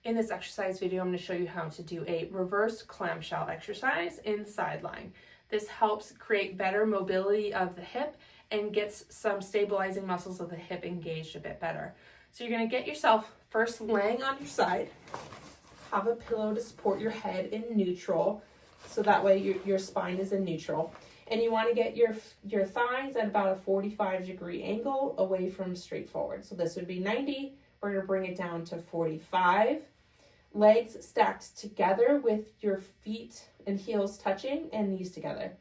In this exercise video, I'm going to show you how to do a reverse clamshell exercise in side lying. This helps create better mobility of the hip and gets some stabilizing muscles of the hip engaged a bit better. So you're going to get yourself first laying on your side, have a pillow to support your head in neutral, so that way your spine is in neutral. And you want to get your thighs at about a 45-degree angle away from straight forward. So this would be 90. We're going to bring it down to 45. Legs stacked together with your feet and heels touching and knees together.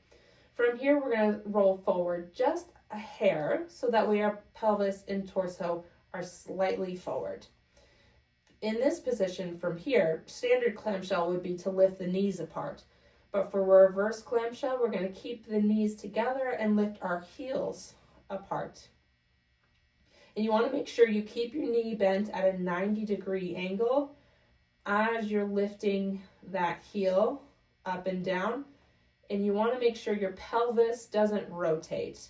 From here, we're going to roll forward just a hair so that way our pelvis and torso are slightly forward. In this position from here, standard clamshell would be to lift the knees apart. But for reverse clamshell, we're going to keep the knees together and lift our heels apart. And you want to make sure you keep your knee bent at a 90-degree angle as you're lifting that heel up and down. And you want to make sure your pelvis doesn't rotate.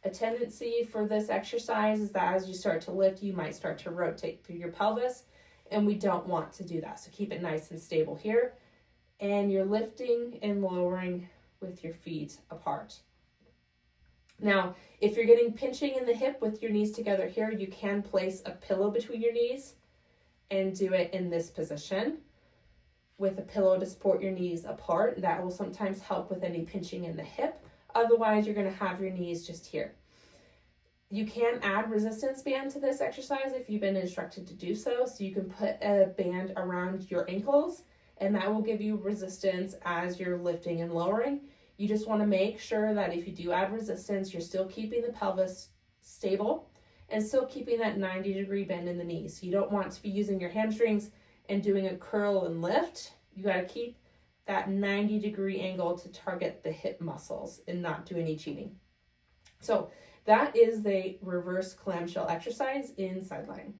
A tendency for this exercise is that as you start to lift, you might start to rotate through your pelvis, and we don't want to do that. So keep it nice and stable here. And you're lifting and lowering with your feet apart. Now, if you're getting pinching in the hip with your knees together here, you can place a pillow between your knees and do it in this position with a pillow to support your knees apart. That will sometimes help with any pinching in the hip. Otherwise, you're going to have your knees just here. You can add resistance band to this exercise if you've been instructed to do so. So you can put a band around your ankles, and that will give you resistance as you're lifting and lowering. You just want to make sure that if you do add resistance, you're still keeping the pelvis stable and still keeping that 90-degree bend in the knees. So you don't want to be using your hamstrings and doing a curl and lift. You got to keep that 90-degree angle to target the hip muscles and not do any cheating. So that is the reverse clamshell exercise in side lying.